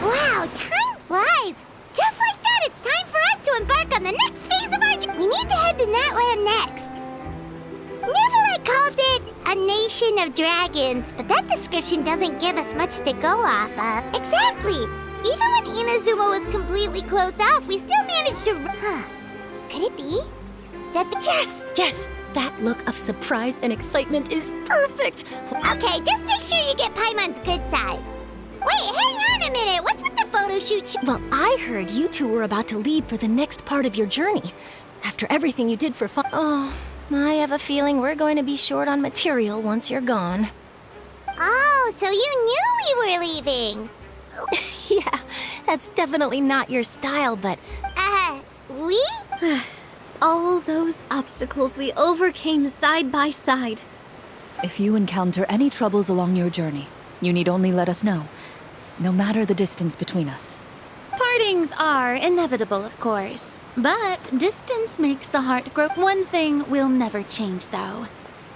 Wow, time flies! Just like that, it's time for us to embark on the next phase of our journey. We need to head to Natlan next. Never called it a nation of dragons, but that description doesn't give us much to go off of. Exactly! Even when Inazuma was completely closed off, we still managed to... Could it be? Yes! That look of surprise and excitement is perfect! Okay, just make sure you get Paimon's good side. Wait, hang on a minute! What's with the photo shoot? Well, I heard you two were about to leave for the next part of your journey. After everything you did for fun... Oh, I have a feeling we're going to be short on material once you're gone. Oh, so you knew we were leaving! Yeah, that's definitely not your style, but... We? All those obstacles we overcame side by side. If you encounter any troubles along your journey, you need only let us know, no matter the distance between us. Partings are inevitable, of course, but distance makes the heart grow. One thing will never change, though.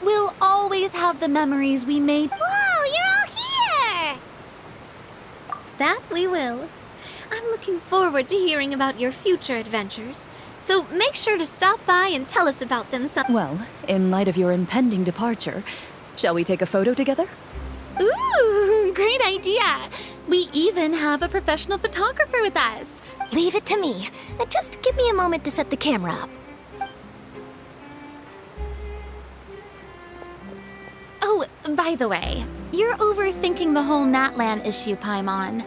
We'll always have the memories we made. Whoa, you're all here! That we will. I'm looking forward to hearing about your future adventures, so make sure to stop by and tell us about them some. Well, in light of your impending departure, shall we take a photo together? Ooh, great idea! We even have a professional photographer with us. Leave it to me. Just give me a moment to set the camera up. Oh, by the way, you're overthinking the whole Natlan issue, Paimon.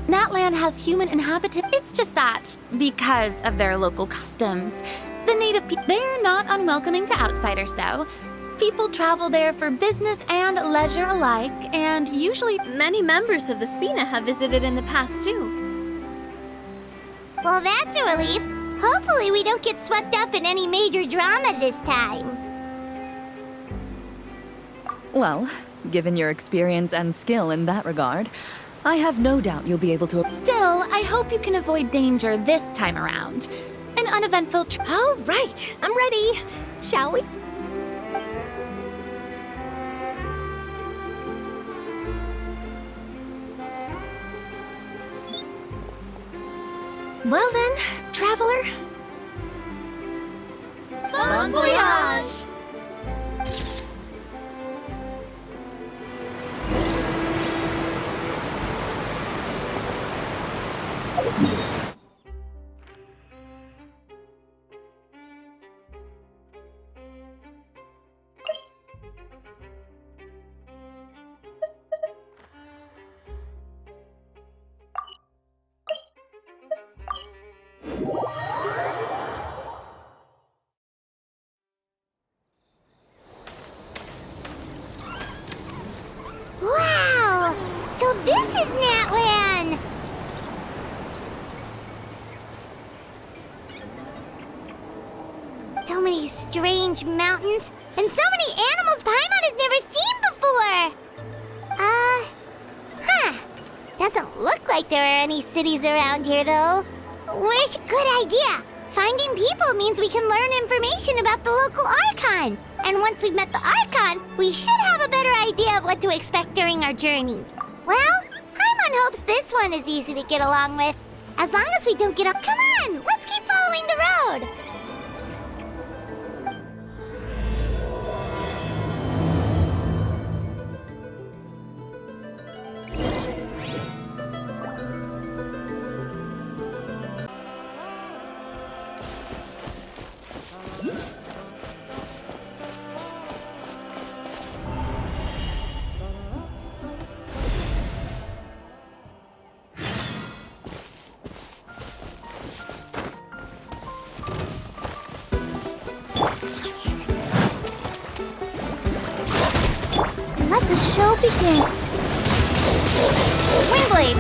Natlan has human inhabitants. It's just that, because of their local customs, the native people, they're not unwelcoming to outsiders, though. People travel there for business and leisure alike, and usually many members of the Spina have visited in the past, too. Well, that's a relief. Hopefully we don't get swept up in any major drama this time. Well, given your experience and skill in that regard, I have no doubt you'll be able to... Still, I hope you can avoid danger this time around. An uneventful trip. All right, I'm ready. Shall we? Well then, traveler. Bon voyage! Wow! So this is Natlan! So many strange mountains, and so many animals Paimon has never seen before! Doesn't look like there are any cities around here, though. Good idea! Finding people means we can learn information about the local Archon. And once we've met the Archon, we should have a better idea of what to expect during our journey. Well, Paimon hopes this one is easy to get along with. As long as we don't get up. Come on, let's keep following the road. Let the show begin. Wingblade!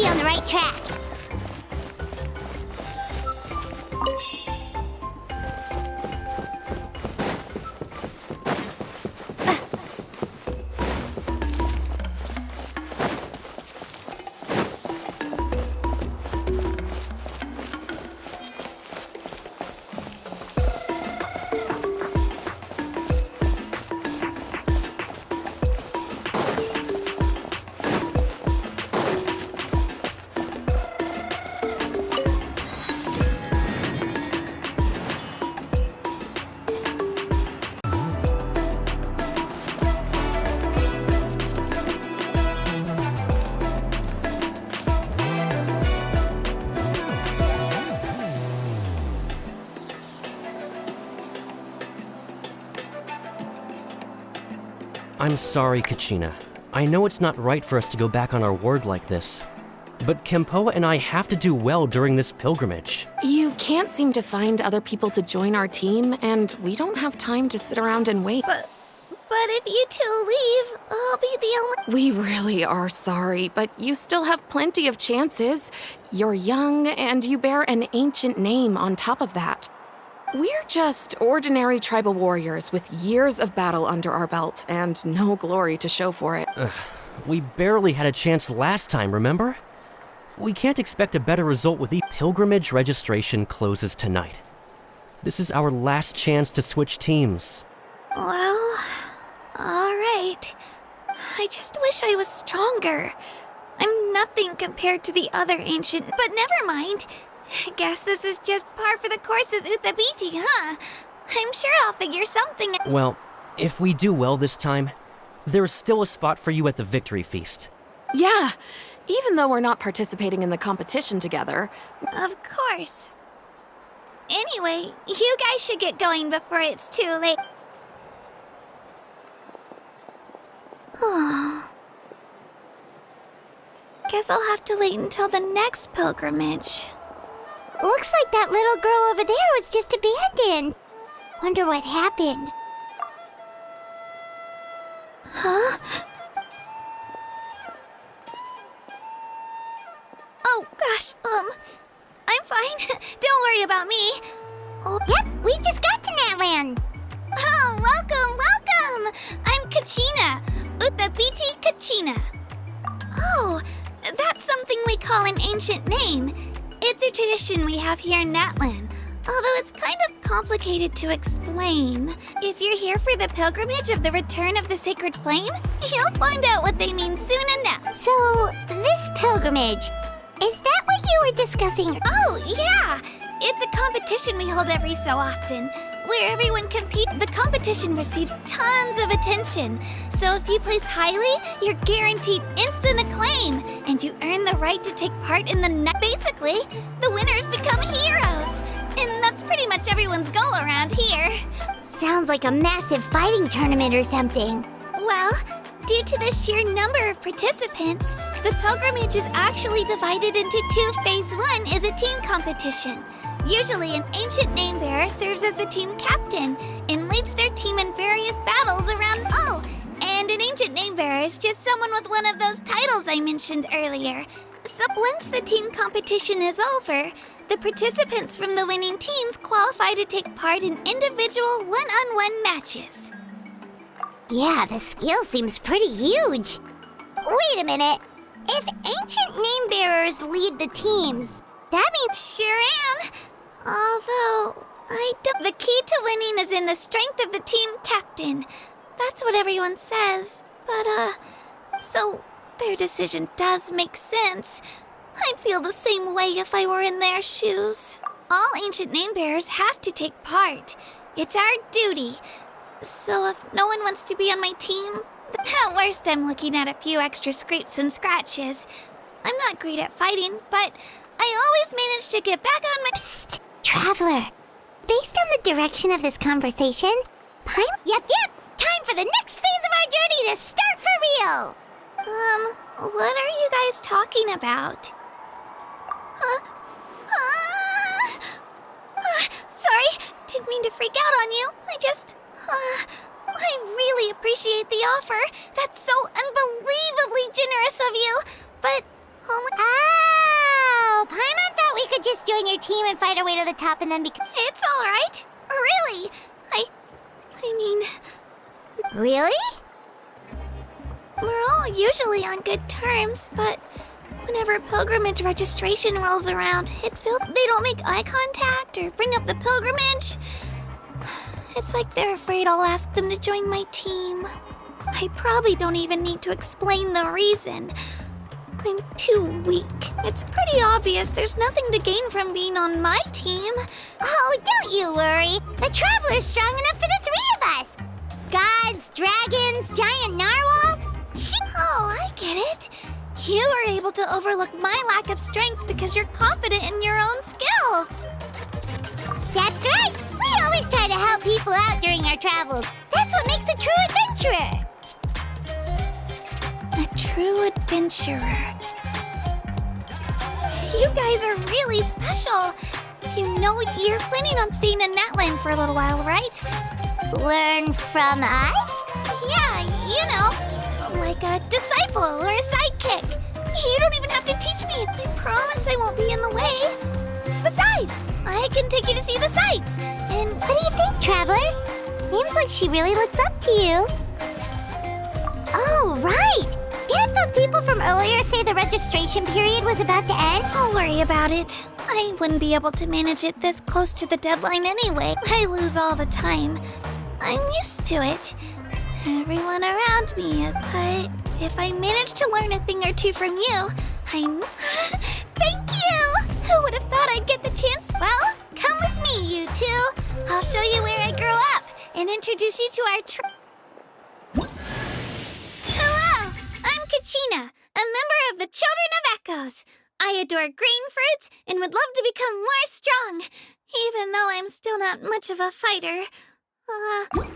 be on the right track. I'm sorry, Kachina. I know it's not right for us to go back on our word like this, but Kempoa and I have to do well during this pilgrimage. You can't seem to find other people to join our team, and we don't have time to sit around and wait. But if you two leave, I'll be the only... We really are sorry, but you still have plenty of chances. You're young, and you bear an ancient name on top of that. We're just ordinary tribal warriors with years of battle under our belt and no glory to show for it. We barely had a chance last time, remember? We can't expect a better result with the pilgrimage registration closes tonight. This is our last chance to switch teams. Well, alright. I just wish I was stronger. I'm nothing compared to the other ancient, but never mind. Guess this is just par for the course as Utabiti, huh? I'm sure I'll figure something out. Well, if we do well this time, there's still a spot for you at the victory feast. Yeah, even though we're not participating in the competition together. Of course. Anyway, you guys should get going before it's too late. Guess I'll have to wait until the next pilgrimage. Looks like that little girl over there was just abandoned. Wonder what happened. Huh? Oh, gosh, I'm fine. Don't worry about me. Oh. Yep, we just got to Natlan. Oh, welcome! I'm Kachina, Utabiti Kachina. Oh, that's something we call an ancient name. It's a tradition we have here in Natlan, although it's kind of complicated to explain. If you're here for the pilgrimage of the return of the sacred flame, you'll find out what they mean soon enough. So, this pilgrimage, is that what you were discussing? Oh, yeah! It's a competition we hold every so often, where everyone competes. The competition receives tons of attention, so if you place highly, you're guaranteed instant acclaim, and you earn the right to take part in the Basically, the winners become heroes, and that's pretty much everyone's goal around here. Sounds like a massive fighting tournament or something. Well, due to the sheer number of participants, the pilgrimage is actually divided into two. Phase 1 is a team competition. Usually, an ancient name bearer serves as the team captain and leads their team in various battles around. Oh, and an ancient name bearer is just someone with one of those titles I mentioned earlier. So once the team competition is over, the participants from the winning teams qualify to take part in individual one-on-one matches. Yeah, the scale seems pretty huge. Wait a minute. If ancient name bearers lead the teams, that means... Sure am. Although, I don't... The key to winning is in the strength of the team captain. That's what everyone says. But, so their decision does make sense. I'd feel the same way if I were in their shoes. All ancient name bearers have to take part. It's our duty. So if no one wants to be on my team, at worst I'm looking at a few extra scrapes and scratches. I'm not great at fighting, but I always manage to get back on my... Psst, Traveler. Based on the direction of this conversation, Yep, time for the next phase of our journey to start for real! What are you guys talking about? Sorry, didn't mean to freak out on you. I really appreciate the offer. That's so unbelievably generous of you. But only... join your team and fight our way to the top and then become... It's all right. Really. I mean, Really? we're all usually on good terms, but whenever pilgrimage registration rolls around, they don't make eye contact or bring up the pilgrimage. It's like they're afraid I'll ask them to join my team. I probably don't even need to explain the reason. I'm too weak. It's pretty obvious there's nothing to gain from being on my team. Oh, don't you worry. The Traveler's strong enough for the three of us. Gods, dragons, giant narwhals. Oh, I get it. You were able to overlook my lack of strength because you're confident in your own skills. That's right. We always try to help people out during our travels. That's what makes a true adventurer. A true adventurer. You guys are really special. You know you're planning on staying in Natlan for a little while, right? Learn from us? Yeah, you know, like a disciple or a sidekick. You don't even have to teach me. I promise I won't be in the way. Besides, I can take you to see the sights. And What do you think, Traveler? Seems like she really looks up to you. Oh, right. Didn't those people from earlier say the registration period was about to end? don't worry about it. I wouldn't be able to manage it this close to the deadline anyway. I lose all the time. I'm used to it. Everyone around me is. But if I manage to learn a thing or two from you, I'm... Thank you! Who would have thought I'd get the chance? Well, come with me, you two. I'll show you where I grew up and introduce you to our Hello! I'm Kachina, a member of the Children of Echoes. I adore green fruits and would love to become more strong, even though I'm still not much of a fighter. Whoa.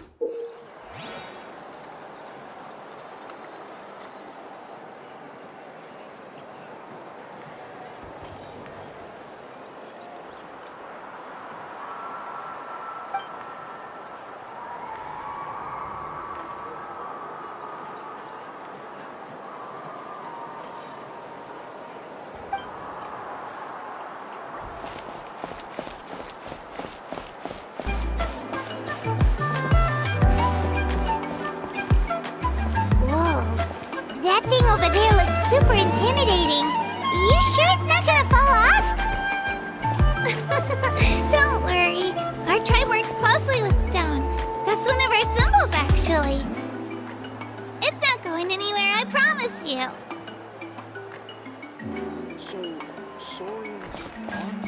That thing over there looks super intimidating. You sure it's not gonna fall off? Don't worry. Our tribe works closely with stone. That's one of our symbols, actually. It's not going anywhere, I promise you. So, Saurians aren't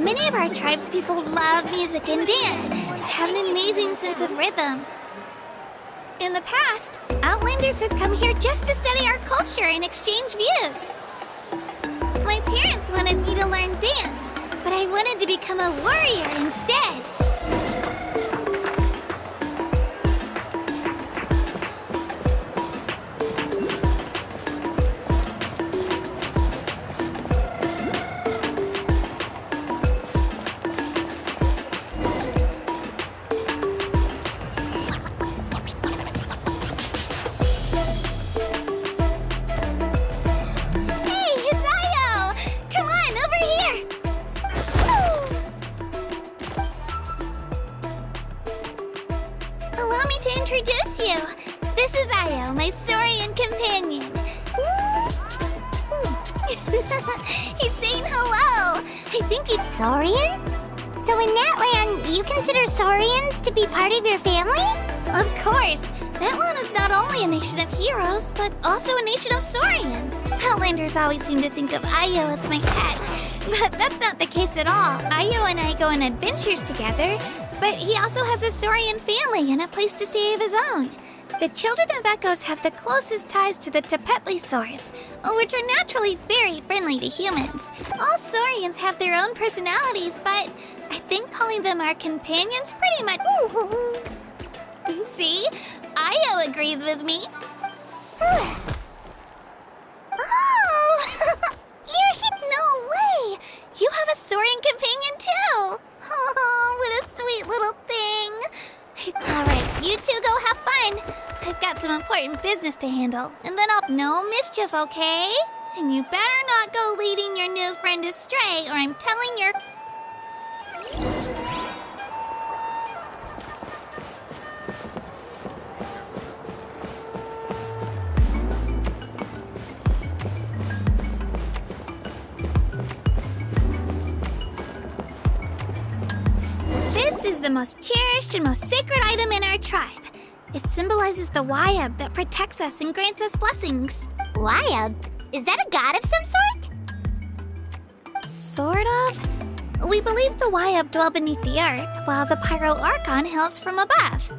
Many of our tribespeople love music and dance and have an amazing sense of rhythm. In the past, Outlanders have come here just to study our culture and exchange views. My parents wanted me to learn dance, but I wanted to become a warrior instead. Hey, it's Ayo! Come on, over here! Allow me to introduce you. This is Ayo, my Saurian companion. He's saying hello. I think he's... Saurian? So in Natlan, you consider Saurians to be part of your family? Of course. Natlan is not only a nation of heroes, but also a nation of Saurians. Outlanders always seem to think of Ayo as my pet, but that's not the case at all. Ayo and I go on adventures together, but he also has a Saurian family and a place to stay of his own. The Children of Echoes have the closest ties to the Tepetlisaurs, which are naturally very friendly to humans. All Saurians have their own personalities, but I think calling them our companions pretty much... See? Ayo agrees with me. Oh! You're here! No way! You have a Saurian companion too! Oh, what a sweet little thing. Alright, You two go have fun. I've got some important business to handle, and then I'll... No mischief, okay? And you better not go leading your new friend astray, or I'm telling your... This is the most cherished and most sacred item in our tribe. It symbolizes the Wayab that protects us and grants us blessings. Wayab? Is that a god of some sort? Sort of. We believe the Wayab dwell beneath the earth, while the Pyro Archon hails from above.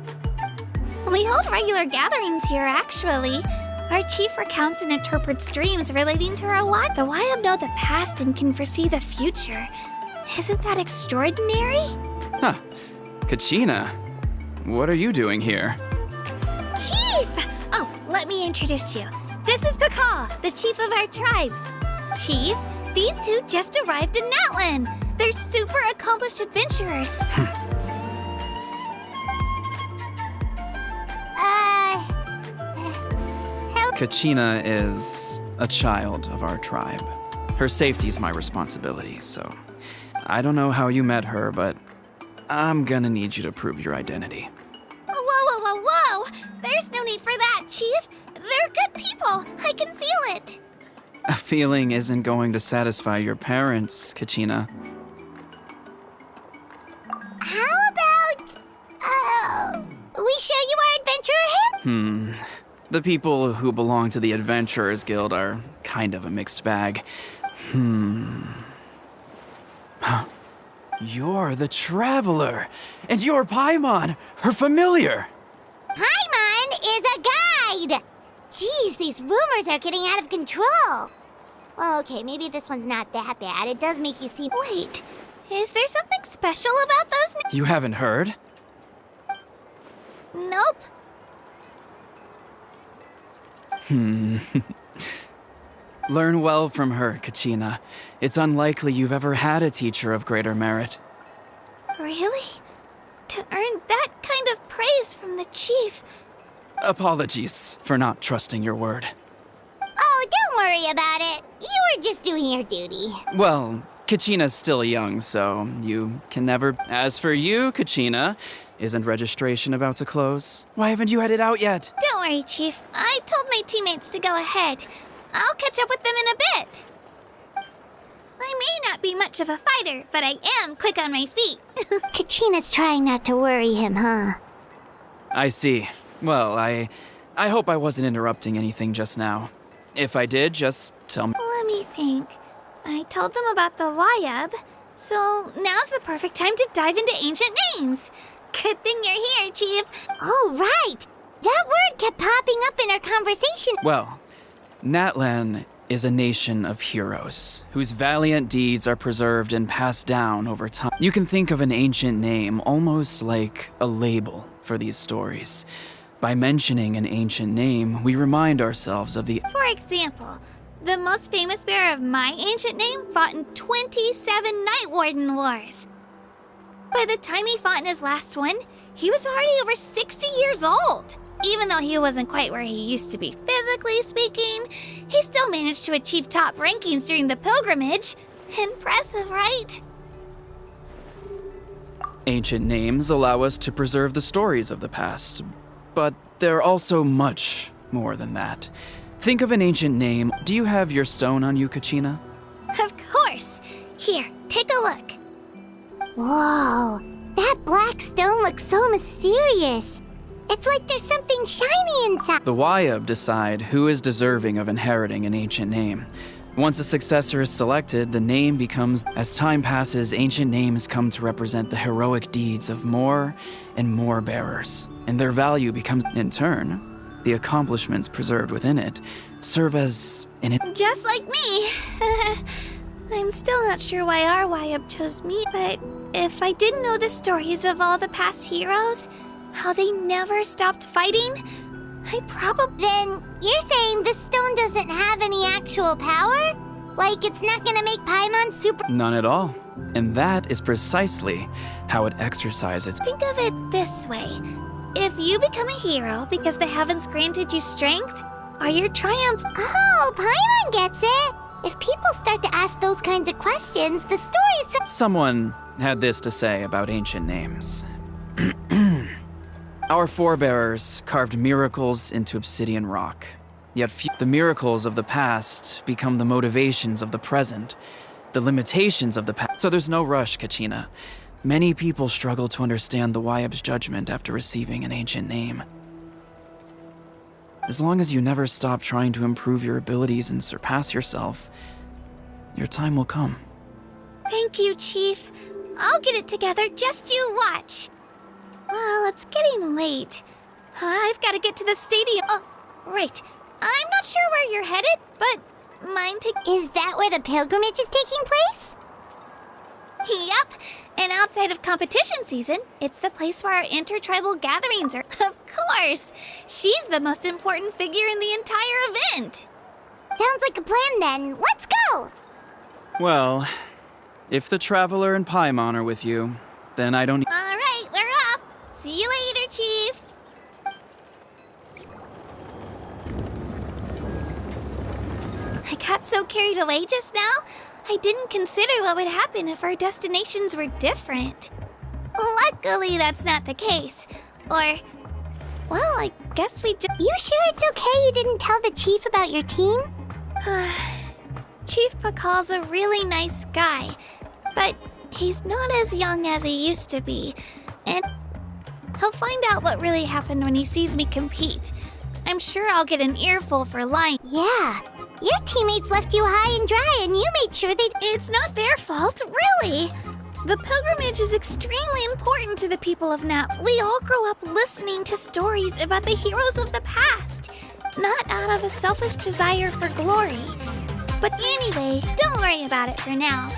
We hold regular gatherings here, actually. Our chief recounts and interprets dreams relating to our Wayab. The Wayab know the past and can foresee the future. Isn't that extraordinary? Huh. Kachina, what are you doing here? Chief! Oh, let me introduce you. This is Pakal, the chief of our tribe. Chief, these two just arrived in Natlan. They're super accomplished adventurers. Kachina is a child of our tribe. Her safety's my responsibility, so I don't know how you met her, but I'm gonna need you to prove your identity. Whoa! There's no need for that, Chief. They're good people. I can feel it. A feeling isn't going to satisfy your parents, Kachina. How about, we show you our adventurer hint? The people who belong to the Adventurers Guild are kind of a mixed bag. You're the Traveler, and you're Paimon, her familiar. Paimon is a guide! Jeez, these rumors are getting out of control. Well, okay, maybe this one's not that bad. It does make you seem... Wait, is there something special about those? You haven't heard? Nope. Learn well from her, Kachina. It's unlikely you've ever had a teacher of greater merit. Really? To earn that kind of praise from the chief. Apologies for not trusting your word. Oh, don't worry about it. You were just doing your duty. Well, Kachina's still young, so you can never... As for you, Kachina, isn't registration about to close? Why haven't you headed out yet? Don't worry, Chief. I told my teammates to go ahead. I'll catch up with them in a bit. I may not be much of a fighter, but I am quick on my feet. Kachina's trying not to worry him, huh? I see. Well, I hope I wasn't interrupting anything just now. If I did, just tell me. Let me think. I told them about the Wayab, so now's the perfect time to dive into ancient names. Good thing you're here, Chief. Oh, right! That word kept popping up in our conversation. Well, Natlan is a nation of heroes, whose valiant deeds are preserved and passed down over time. You can think of an ancient name almost like a label for these stories. By mentioning an ancient name, we remind ourselves of the... For example, the most famous bearer of my ancient name fought in 27 Night Warden Wars. By the time he fought in his last one, he was already over 60 years old. Even though he wasn't quite where he used to be physically speaking, he still managed to achieve top rankings during the pilgrimage. Impressive, right? Ancient names allow us to preserve the stories of the past, but they're also much more than that. Think of an ancient name. Do you have your stone on you, Kachina? Of course. Here, take a look. Whoa, that black stone looks so mysterious. It's like there's something shiny inside. The Wayab decide who is deserving of inheriting an ancient name. Once a successor is selected, the name becomes... As time passes, ancient names come to represent the heroic deeds of more and more bearers, and their value becomes, in turn, the accomplishments preserved within it serve as an... Just like me. I'm still not sure why our Wayab chose me, but if I didn't know the stories of all the past heroes, how they never stopped fighting, I probably... Then you're saying this stone doesn't have any actual power? Like it's not gonna make Paimon super... None at all. And that is precisely how it exercises. Think of it this way. If you become a hero because the heavens granted you strength, are your triumphs... Oh, Paimon gets it. If people start to ask those kinds of questions, the stories... Someone had this to say about ancient names. Our forebears carved miracles into obsidian rock. Yet the miracles of the past become the motivations of the present, the limitations of the past. So there's no rush, Kachina. Many people struggle to understand the Wyab's judgment after receiving an ancient name. As long as you never stop trying to improve your abilities and surpass yourself, your time will come. Thank you, Chief. I'll get it together, just you watch. Well, it's getting late. I've got to get to the stadium. Oh, right. I'm not sure where you're headed, but mind take... Is that where the pilgrimage is taking place? Yep. And outside of competition season, it's the place where our intertribal gatherings are. Of course. She's the most important figure in the entire event. Sounds like a plan then. Let's go! Well, if the Traveler and Paimon are with you, then I don't... All right, we're off. See you later, Chief. I got so carried away just now, I didn't consider what would happen if our destinations were different. Luckily, that's not the case. Or, well, I guess we just... You sure it's okay you didn't tell the chief about your team? Chief Pakal's a really nice guy, but he's not as young as he used to be, and he'll find out what really happened when he sees me compete. I'm sure I'll get an earful for lying. Yeah. Your teammates left you high and dry, and you made sure they... It's not their fault, really. The pilgrimage is extremely important to the people of Nat. We all grow up listening to stories about the heroes of the past, not out of a selfish desire for glory. But anyway, don't worry about it for now.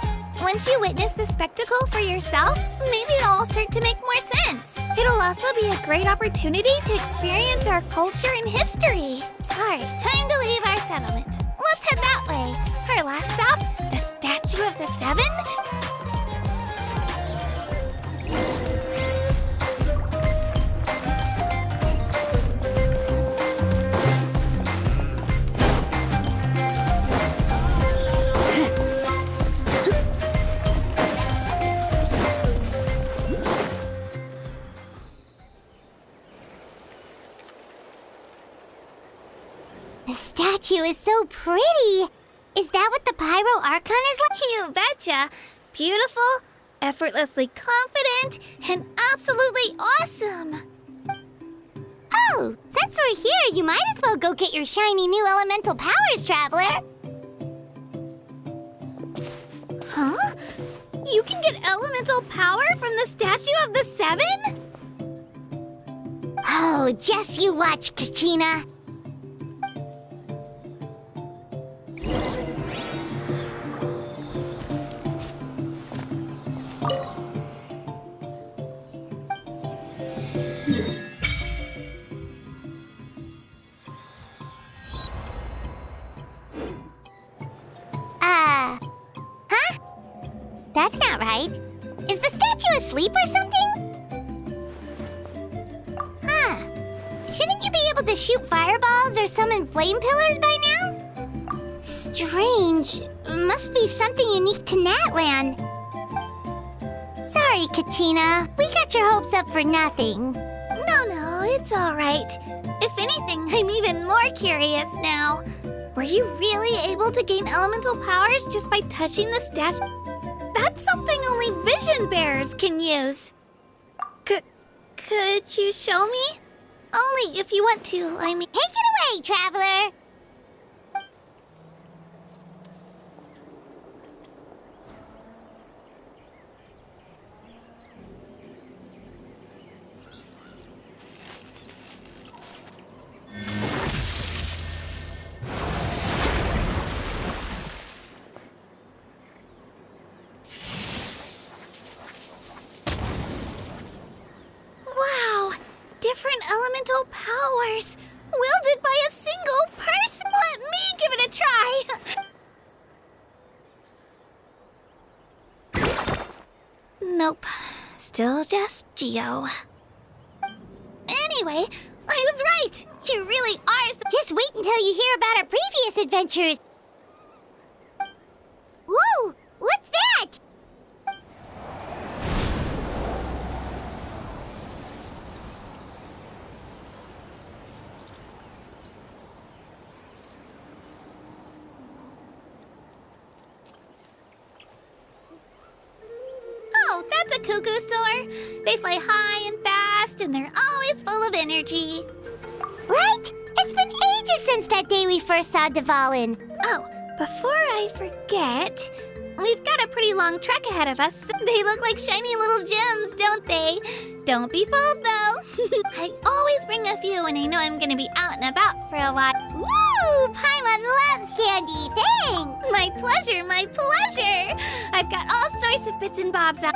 Once you witness the spectacle for yourself, maybe it'll all start to make more sense. It'll also be a great opportunity to experience our culture and history. All right, time to leave our settlement. Let's head that way. Our last stop, the Statue of the Seven? The statue is so pretty. Is that what the Pyro Archon is like? You betcha. Beautiful, effortlessly confident, and absolutely awesome. Oh, since we're here, you might as well go get your shiny new elemental powers, Traveler. Huh? You can get elemental power from the Statue of the Seven? Oh, just you watch, Kachina. Huh? That's not right. Is the statue asleep or something? Huh. Shouldn't you be able to shoot fireballs or summon flame pillars by now? Strange. Must be something unique to Natlan. Sorry, Kachina. We got your hopes up for nothing. No, it's all right. If anything, I'm even more curious now. Were you really able to gain elemental powers just by touching the statue? That's something only vision bearers can use. Could you show me? Only if you want to, I mean... Take it away, Traveler! Different elemental powers, wielded by a single person. Let me give it a try. Nope, still just Geo. Anyway, I was right. You really are so— Just wait until you hear about our previous adventures. Whoa! What's that? Oh, that's a cuckoo soar. They fly high and fast, and they're always full of energy. Right? It's been ages since that day we first saw Dvalin. Oh, before I forget, we've got a pretty long trek ahead of us. They look like shiny little gems, don't they? Don't be fooled, though. I always bring a few when I know I'm gonna be out and about for a while. Woo! Paimon loves candy. Thanks! My pleasure, my pleasure! I've got all sorts of bits and bobs out.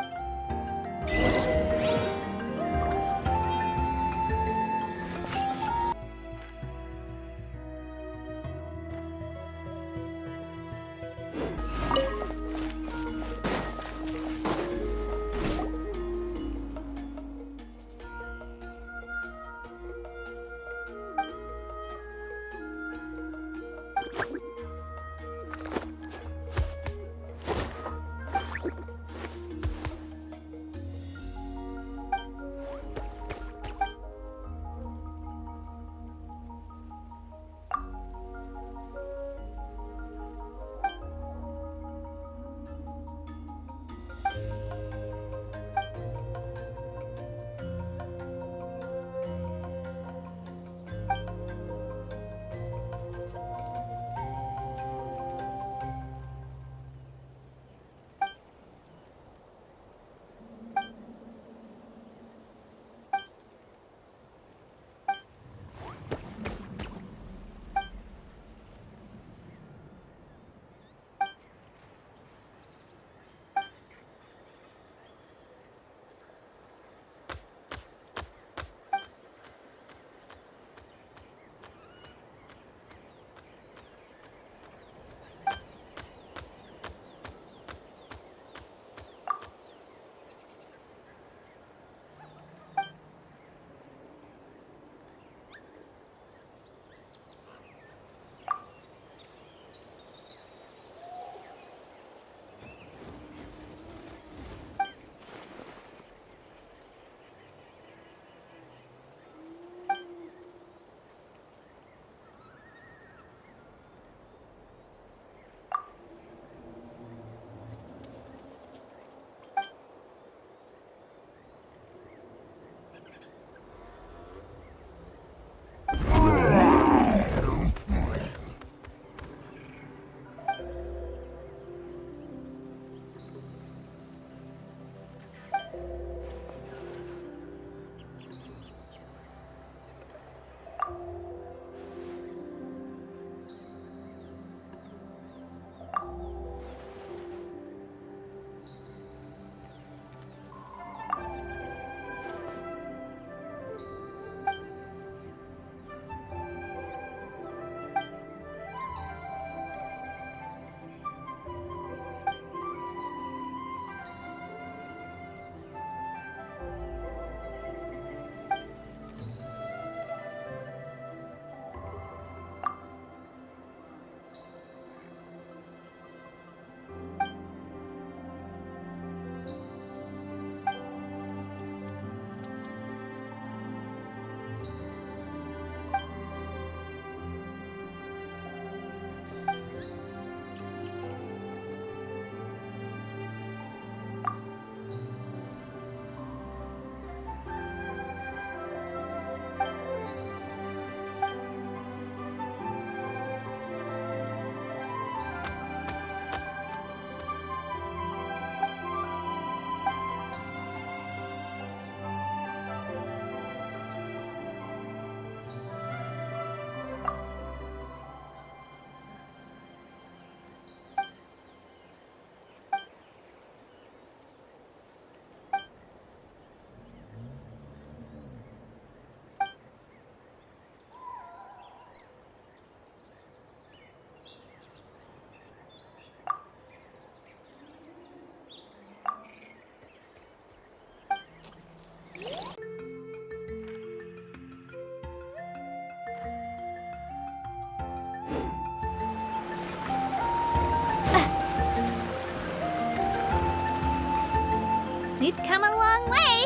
come a long way.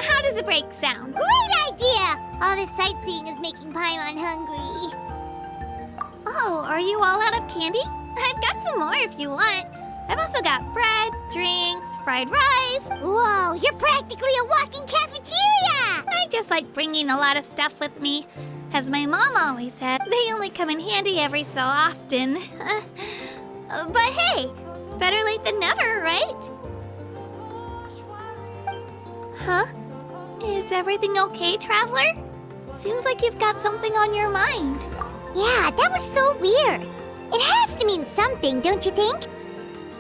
How does a break sound? Great idea! All this sightseeing is making Paimon hungry. Oh, are you all out of candy? I've got some more if you want. I've also got bread, drinks, fried rice. Whoa, you're practically a walking cafeteria! I just like bringing a lot of stuff with me. As my mom always said, they only come in handy every so often. But hey, better late than never, right? Huh? Is everything okay, Traveler? Seems like you've got something on your mind. Yeah, that was so weird. It has to mean something, don't you think?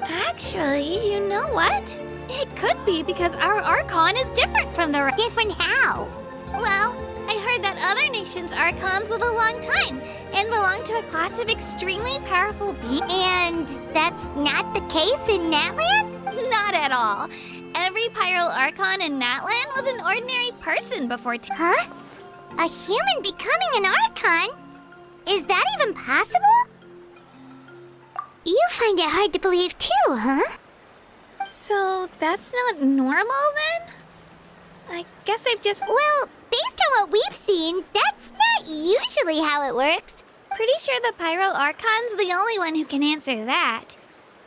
Actually, you know what? It could be because our Archon is different from the rest. Different how? Well, I heard that other nations' Archons live a long time and belong to a class of extremely powerful beings. And that's not the case in Natlan? Not at all. Every Pyro Archon in Natlan was an ordinary person before. Huh? A human becoming an Archon? Is that even possible? You find it hard to believe too, huh? So that's not normal then? I guess I've just... Well, based on what we've seen, that's not usually how it works. Pretty sure the Pyro Archon's the only one who can answer that.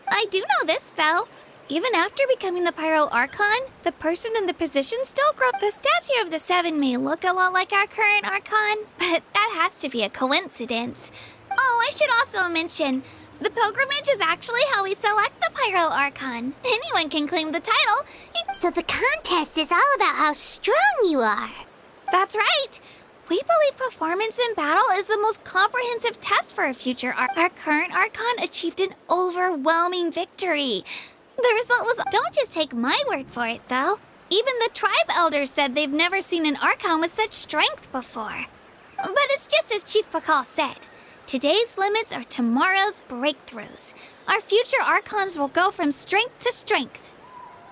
I do know this, though. Even after becoming the Pyro Archon, the person in the position still grows. The statue of the Seven may look a lot like our current Archon, but that has to be a coincidence. Oh, I should also mention, the pilgrimage is actually how we select the Pyro Archon. Anyone can claim the title. So the contest is all about how strong you are. That's right. We believe performance in battle is the most comprehensive test for a future Archon. Our current Archon achieved an overwhelming victory. The result was... Don't just take my word for it, though. Even the tribe elders said they've never seen an Archon with such strength before. But it's just as Chief Pakal said. Today's limits are tomorrow's breakthroughs. Our future Archons will go from strength to strength.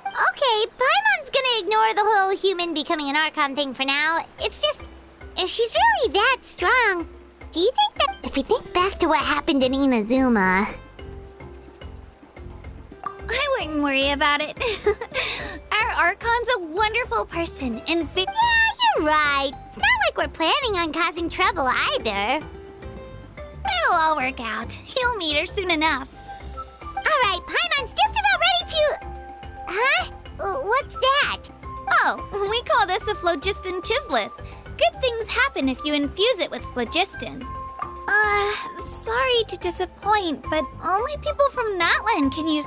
Okay, Paimon's gonna ignore the whole human becoming an Archon thing for now. It's just, if she's really that strong, do you think that... If we think back to what happened in Inazuma... I wouldn't worry about it. Our Archon's a wonderful person and Yeah, you're right. It's not like we're planning on causing trouble either. It'll all work out. You'll meet her soon enough. Alright, Paimon's just about ready to... Huh? What's that? Oh, we call this a phlogiston chisleth. Good things happen if you infuse it with phlogiston. Sorry to disappoint, but only people from Natlan can use...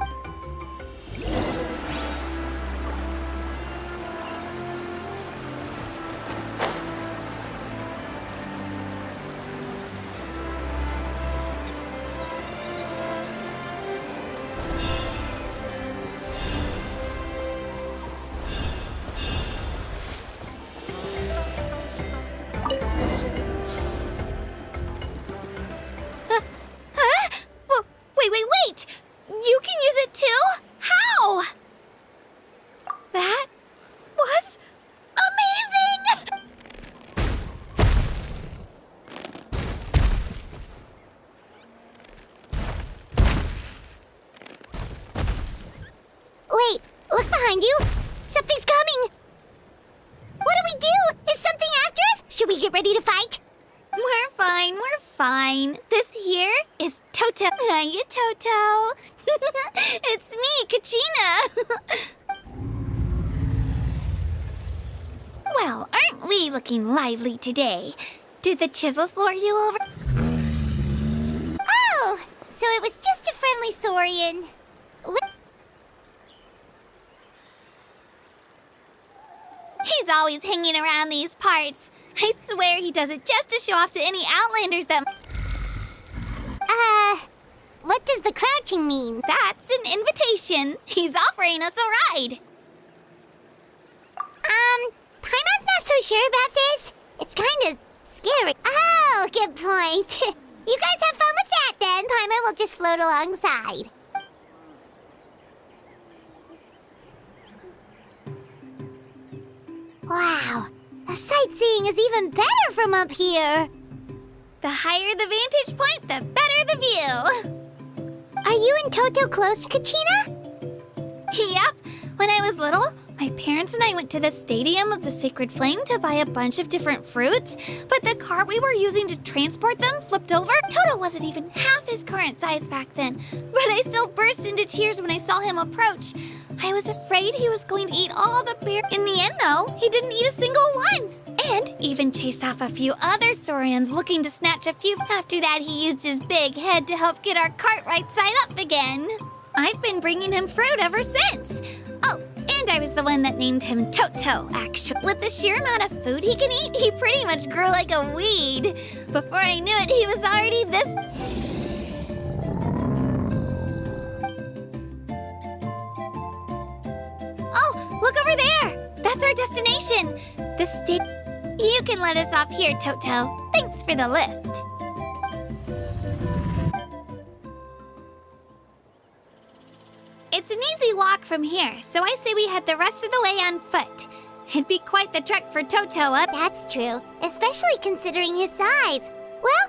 Wait! You can use it too? How? That was amazing! Wait, look behind you. Something's coming. What do we do? Is something after us? Should we get ready to fight? We're fine. This here is Toto. Hiya, Toto. It's me, Kachina. Well, aren't we looking lively today? Did the Chisleth lure you over? Oh, so it was just a friendly Saurian. He's always hanging around these parts. I swear he does it just to show off to any Outlanders that... What does the crouching mean? That's an invitation. He's offering us a ride. Paimon's not so sure about this. It's kind of scary. Oh, good point. You guys have fun with that then. Paimon will just float alongside. Wow, the sightseeing is even better from up here. The higher the vantage point, the better the view. Are you and Toto close, Kachina? Yep. When I was little, My parents and I went to the Stadium of the Sacred Flame to buy a bunch of different fruits, but the cart we were using to transport them flipped over. Toto wasn't even half his current size back then, but I still burst into tears when I saw him approach. I was afraid he was going to eat all the beer. In the end, though, he didn't eat a single one. And even chased off a few other saurians looking to snatch a few. After that, he used his big head to help get our cart right side up again. I've been bringing him fruit ever since. Oh, and I was the one that named him Toto, actually. With the sheer amount of food he can eat, he pretty much grew like a weed. Before I knew it, he was already this... Oh, look over there! That's our destination! The state... You can let us off here, Toto. Thanks for the lift. It's an easy walk from here, so I say we head the rest of the way on foot. It'd be quite the trek for Toto up. That's true, especially considering his size. Well...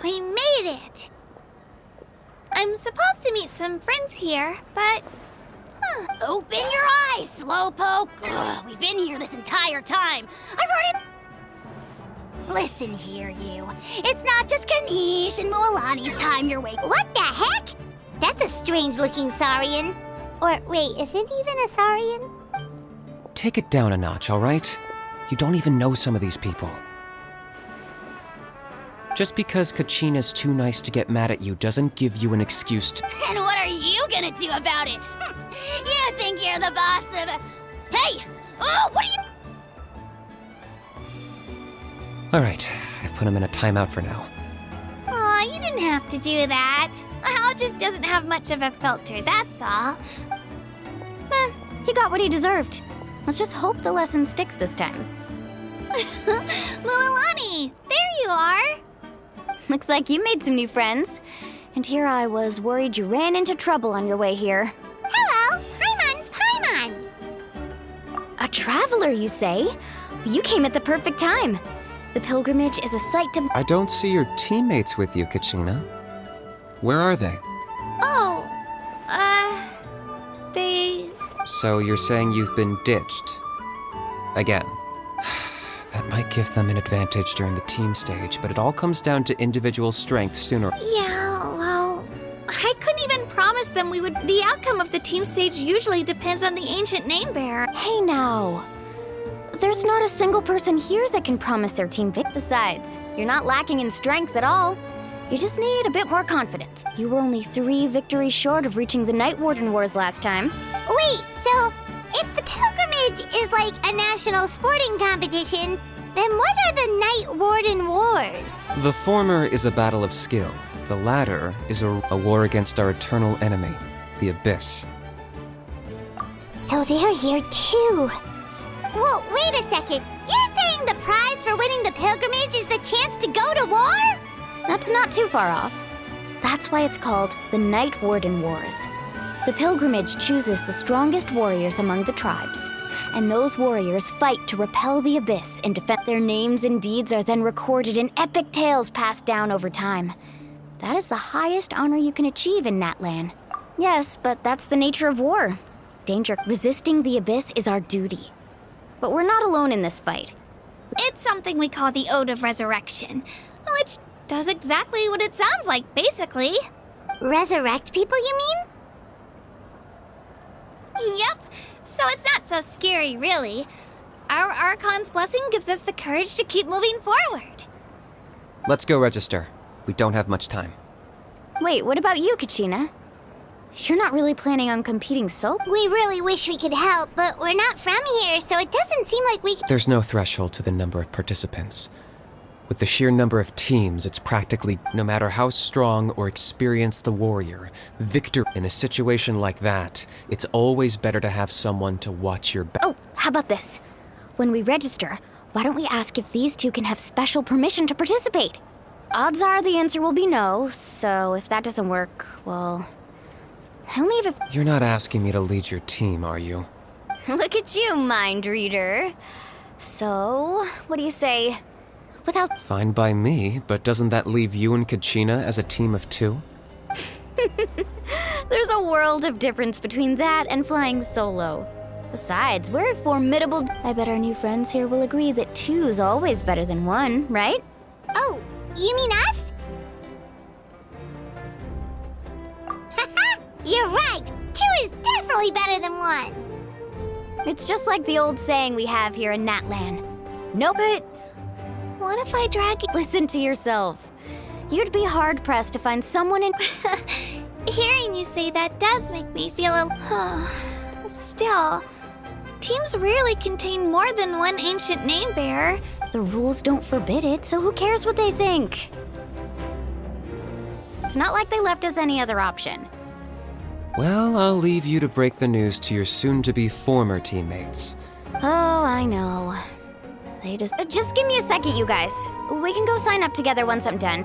We made it! I'm supposed to meet some friends here, but... Open your eyes, Slowpoke! Ugh, we've been here this entire time. I've already... Listen here, you. It's not just Kanish and Moalani's time you're waking. What the heck? That's a strange-looking saurian. Or, wait, is it even a saurian? Take it down a notch, all right? You don't even know some of these people. Just because Kachina's too nice to get mad at you doesn't give you an excuse to... And what are you gonna do about it? You think you're the boss of... Hey! Oh, what are you... All right, I've put him in a timeout for now. Aw, you didn't have to do that. Hal just doesn't have much of a filter, that's all. He got what he deserved. Let's just hope the lesson sticks this time. Mualani, there you are. Looks like you made some new friends. And here I was worried you ran into trouble on your way here. Hello, Paimon's Paimon. A traveler, you say? You came at the perfect time. The pilgrimage is a sight to... I don't see your teammates with you, Kachina. Where are they? Oh, they... So you're saying you've been ditched? Again. That might give them an advantage during the team stage, but it all comes down to individual strength sooner. Yeah, well, I couldn't even promise them we would... The outcome of the team stage usually depends on the ancient name bearer. Hey now. There's not a single person here that can promise their team victory. Besides, you're not lacking in strength at all. You just need a bit more confidence. You were only 3 victories short of reaching the Night Warden Wars last time. Wait, so if the pilgrimage is like a national sporting competition, then what are the Night Warden Wars? The former is a battle of skill. The latter is a war against our eternal enemy, the Abyss. So they're here too. Well, wait a second. You're saying the prize for winning the pilgrimage is the chance to go to war? That's not too far off. That's why it's called the Night Warden Wars. The pilgrimage chooses the strongest warriors among the tribes, and those warriors fight to repel the Abyss and defend. Their names and deeds are then recorded in epic tales passed down over time. That is the highest honor you can achieve in Natlan. Yes, but that's the nature of war. Danger. Resisting the Abyss is our duty. But we're not alone in this fight. It's something we call the Ode of Resurrection, which does exactly what it sounds like, basically. Resurrect people, you mean? Yep, so it's not so scary, really. Our Archon's blessing gives us the courage to keep moving forward. Let's go register. We don't have much time. Wait, what about you, Kachina? You're not really planning on competing solo? We really wish we could help, but we're not from here, so it doesn't seem like we can. There's no threshold to the number of participants. With the sheer number of teams, it's practically no matter how strong or experienced the warrior, victor. In a situation like that, it's always better to have someone to watch your back. Oh, how about this? When we register, why don't we ask if these two can have special permission to participate? Odds are the answer will be no, so if that doesn't work, well, only if... You're not asking me to lead your team, are you? Look at you, mind reader. So, what do you say? Without... Fine by me, but doesn't that leave you and Kachina as a team of 2? There's a world of difference between that and flying solo. Besides, we're a formidable... I bet our new friends here will agree that 2's always better than 1, right? Oh, you mean us? You're right! 2 is definitely better than 1! It's just like the old saying we have here in Natlan. Nope. But what if I drag you? Listen to yourself. You'd be hard-pressed to find someone in... Hearing you say that does make me feel a... Still, teams rarely contain more than 1 ancient name bearer. The rules don't forbid it, so who cares what they think? It's not like they left us any other option. Well, I'll leave you to break the news to your soon-to-be former teammates. Oh, I know. They just give me a second, you guys. We can go sign up together once I'm done.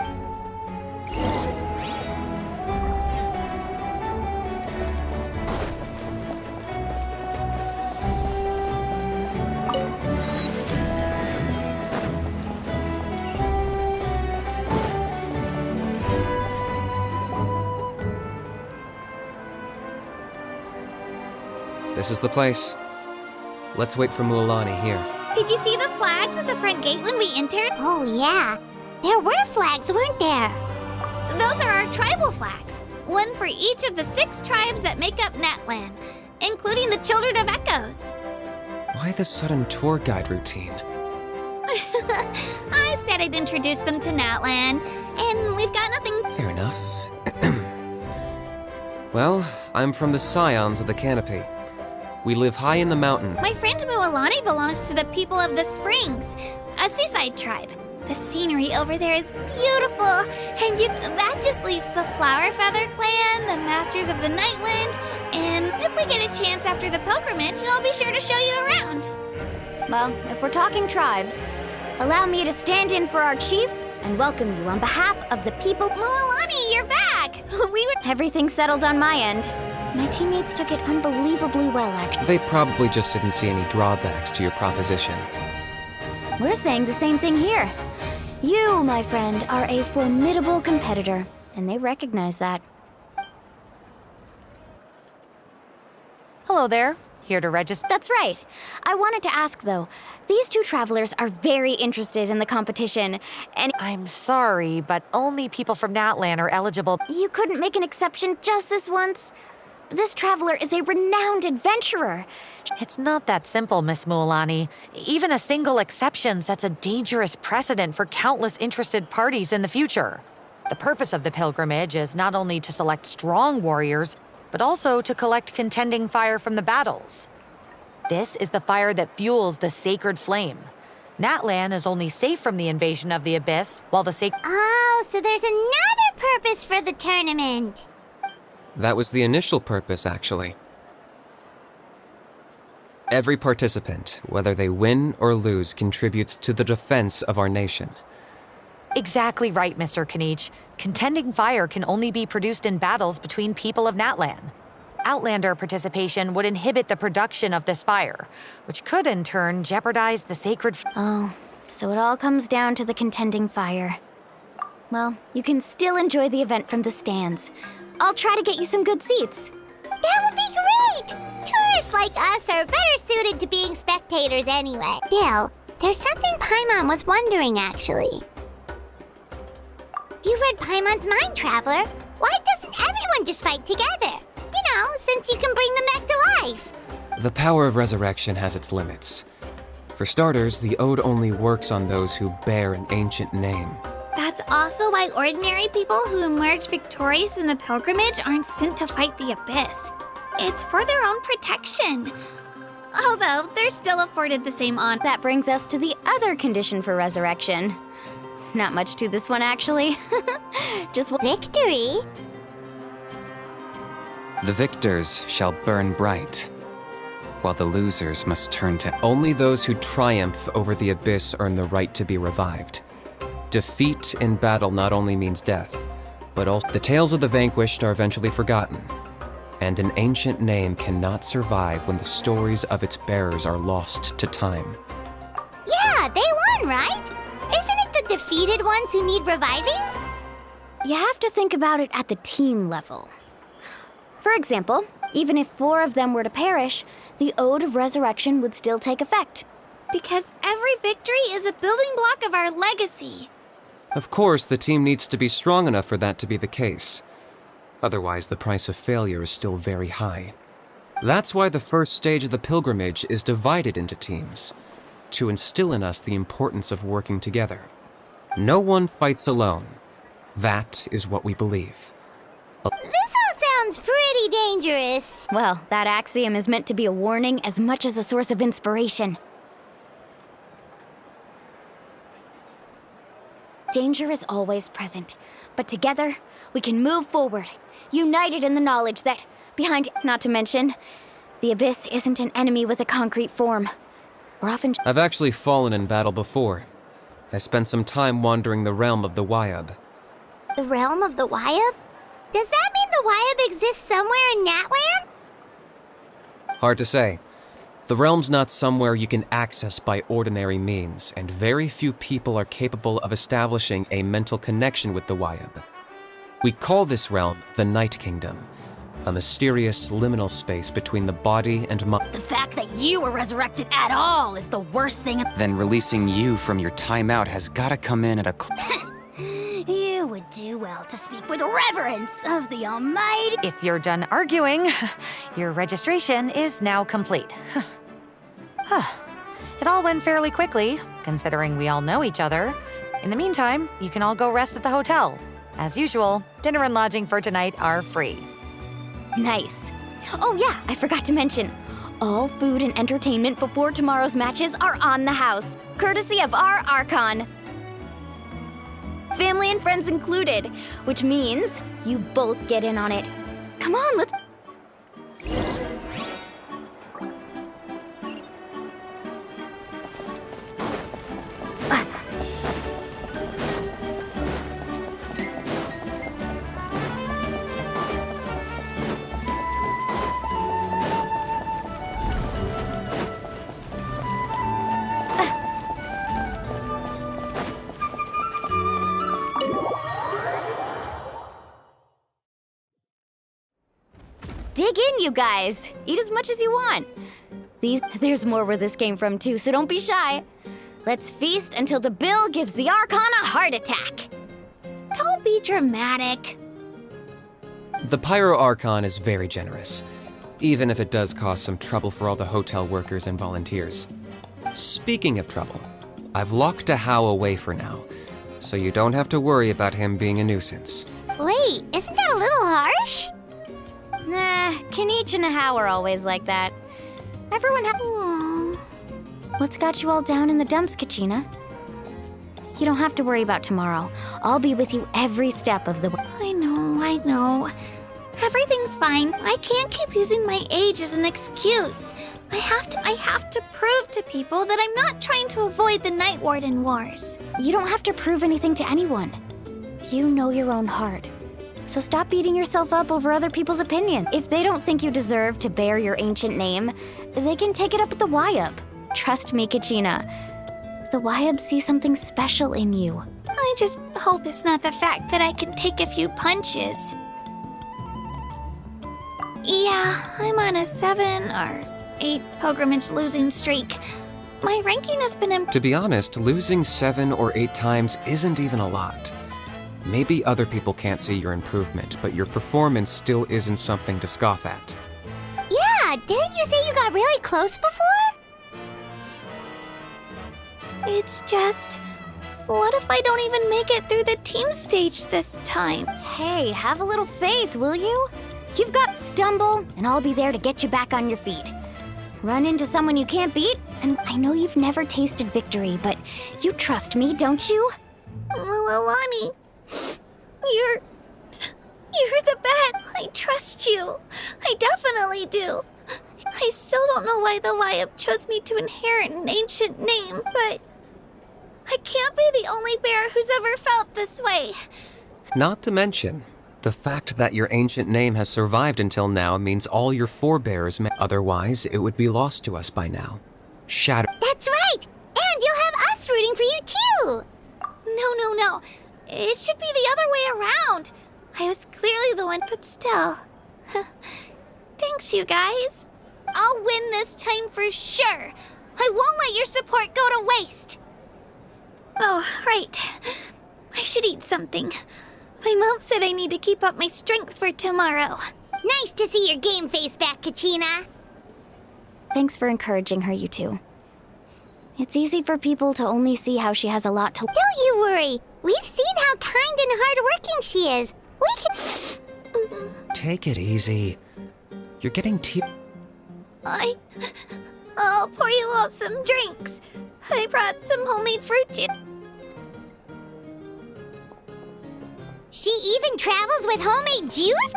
This is the place. Let's wait for Mualani here. Did you see the flags at the front gate when we entered? Oh, yeah. There were flags, weren't there? Those are our tribal flags. 1 for each of the 6 tribes that make up Natlan, including the Children of Echoes. Why the sudden tour guide routine? I said I'd introduce them to Natlan, and we've got nothing... Fair enough. Well, I'm from the Scions of the Canopy. We live high in the mountain. My friend Mualani belongs to the people of the Springs, a seaside tribe. The scenery over there is beautiful, and that just leaves the Flower Feather Clan, the Masters of the Night Wind, and if we get a chance after the pilgrimage, I'll be sure to show you around. Well, if we're talking tribes, allow me to stand in for our chief and welcome you on behalf of the people. Mualani, you're back! Everything's settled on my end. My teammates took it unbelievably well, actually. They probably just didn't see any drawbacks to your proposition. We're saying the same thing here. You, my friend, are a formidable competitor, and they recognize that. Hello there. Here to register. That's right. I wanted to ask, though. These 2 travelers are very interested in the competition, and... I'm sorry, but only people from Natlan are eligible. You couldn't make an exception just this once? This traveler is a renowned adventurer. It's not that simple, Miss Mualani. Even a single exception sets a dangerous precedent for countless interested parties in the future. The purpose of the pilgrimage is not only to select strong warriors, but also to collect contending fire from the battles. This is the fire that fuels the sacred flame. Natlan is only safe from the invasion of the Abyss, while the sacred... Oh, so there's another purpose for the tournament. That was the initial purpose, actually. Every participant, whether they win or lose, contributes to the defense of our nation. Exactly right, Mr. Kanich. Contending fire can only be produced in battles between people of Natlan. Outlander participation would inhibit the production of this fire, which could in turn jeopardize the sacred... Oh, so it all comes down to the contending fire. Well, you can still enjoy the event from the stands. I'll try to get you some good seats. That would be great! Tourists like us are better suited to being spectators anyway. Gil, there's something Paimon was wondering, actually. You read Paimon's mind, Traveler. Why doesn't everyone just fight together? You know, since you can bring them back to life. The power of resurrection has its limits. For starters, the ode only works on those who bear an ancient name. That's also why ordinary people who emerge victorious in the pilgrimage aren't sent to fight the abyss. It's for their own protection. Although they're still afforded the same honor. That brings us to the other condition for resurrection. Not much to this one, actually. Just Victory? The victors shall burn bright, while the losers must turn to. Only those who triumph over the abyss earn the right to be revived. Defeat in battle not only means death, but also the tales of the vanquished are eventually forgotten, and an ancient name cannot survive when the stories of its bearers are lost to time. Yeah, they won, right? Isn't it the defeated ones who need reviving? You have to think about it at the team level. For example, even if 4 of them were to perish, the Ode of Resurrection would still take effect. Because every victory is a building block of our legacy. Of course, the team needs to be strong enough for that to be the case. Otherwise, the price of failure is still very high. That's why the first stage of the pilgrimage is divided into teams, to instill in us the importance of working together. No one fights alone. That is what we believe. This all sounds pretty dangerous. Well, that axiom is meant to be a warning as much as a source of inspiration. Danger is always present, but together, we can move forward, united in the knowledge that, behind, not to mention, the abyss isn't an enemy with a concrete form. We're often... I've actually fallen in battle before. I spent some time wandering the realm of the Wyab. The realm of the Wyab? Does that mean the Wyab exists somewhere in Natlan? Hard to say. The realm's not somewhere you can access by ordinary means, and very few people are capable of establishing a mental connection with the Wyab. We call this realm the Night Kingdom, a mysterious liminal space between the body and mind. The fact that you were resurrected at all is the worst thing. Then releasing you from your timeout has gotta come in at a You would do well to speak with reverence of the Almighty. If you're done arguing, your registration is now complete. It all went fairly quickly, considering we all know each other. In the meantime, you can all go rest at the hotel. As usual, dinner and lodging for tonight are free. Nice. Oh yeah, I forgot to mention, all food and entertainment before tomorrow's matches are on the house, courtesy of our Archon. Family and friends included, which means you both get in on it. Come on, let's... Dig in, you guys. Eat as much as you want. There's more where this came from, too, so don't be shy. Let's feast until the bill gives the Archon a heart attack. Don't be dramatic. The Pyro Archon is very generous, even if it does cause some trouble for all the hotel workers and volunteers. Speaking of trouble, I've locked a How away for now, so you don't have to worry about him being a nuisance. Wait, isn't that a little harsh? Nah, Kanich and How are always like that. Everyone What's got you all down in the dumps, Kachina? You don't have to worry about tomorrow. I'll be with you every step of the way. I know. Everything's fine. I can't keep using my age as an excuse. I have to prove to people that I'm not trying to avoid the Night Warden Wars. You don't have to prove anything to anyone. You know your own heart. So stop beating yourself up over other people's opinion. If they don't think you deserve to bear your ancient name, they can take it up with the Wyab. Trust me, Kachina. The Wyab see something special in you. I just hope it's not the fact that I can take a few punches. Yeah, I'm on a 7 or 8 pilgrimage losing streak. My ranking has been To be honest, losing 7 or 8 times isn't even a lot. Maybe other people can't see your improvement, but your performance still isn't something to scoff at. Yeah, didn't you say you got really close before? It's just... What if I don't even make it through the team stage this time? Hey, have a little faith, will you? You've got stumble, and I'll be there to get you back on your feet. Run into someone you can't beat, and I know you've never tasted victory, but you trust me, don't you? Alani, you're the best. I trust you. I definitely do. I still don't know why the Wyup chose me to inherit an ancient name, but I can't be the only bear who's ever felt this way. Not to mention, the fact that your ancient name has survived until now means all your forebears may. Otherwise, it would be lost to us by now. Shadow. That's right! And you'll have us rooting for you too! No. It should be the other way around. I was clearly the one, but still. Thanks, you guys. I'll win this time for sure. I won't let your support go to waste. Oh, right. I should eat something. My mom said I need to keep up my strength for tomorrow. Nice to see your game face back, Kachina. Thanks for encouraging her, you two. It's easy for people to only see how she has a lot to... Don't you worry. We've seen how kind and hardworking she is. We can... Take it easy. You're getting I'll pour you all some drinks. I brought some homemade fruit juice. She even travels with homemade juice?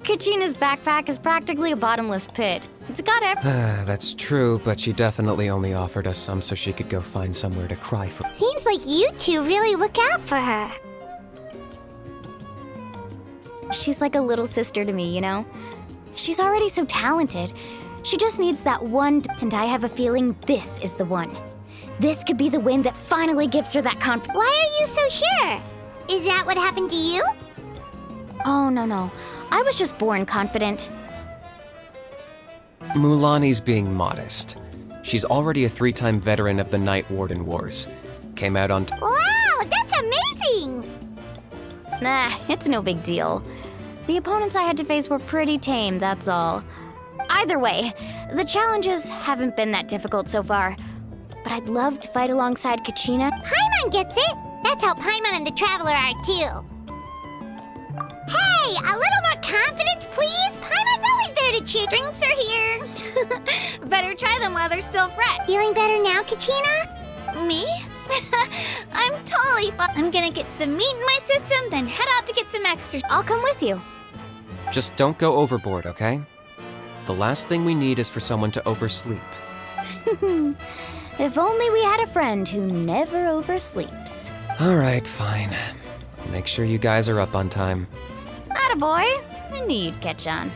Kachina's backpack is practically a bottomless pit. It's got everything. That's true, but she definitely only offered us some so she could go find somewhere to cry for. Seems like you two really look out for her. She's like a little sister to me, you know? She's already so talented. She just needs that one, and I have a feeling this is the one. This could be the win that finally gives her that confidence. Why are you so sure? Is that what happened to you? Oh, no. I was just born confident. Mulani's being modest. She's already a 3-time veteran of the Night Warden Wars. Came out on... Wow, that's amazing! Nah, it's no big deal. The opponents I had to face were pretty tame, that's all. Either way, the challenges haven't been that difficult so far. But I'd love to fight alongside Kachina. Paimon gets it! That's how Paimon and the Traveler are, too. Hey, a little more confidence, please? Paimon's always there to cheer. Drinks are here. Better try them while they're still fresh. Feeling better now, Kachina? Me? I'm totally fine. I'm gonna get some meat in my system, then head out to get some exercise. I'll come with you. Just don't go overboard, okay? The last thing we need is for someone to oversleep. If only we had a friend who never oversleeps. Alright, fine. Make sure you guys are up on time. Attaboy. I knew you'd catch on.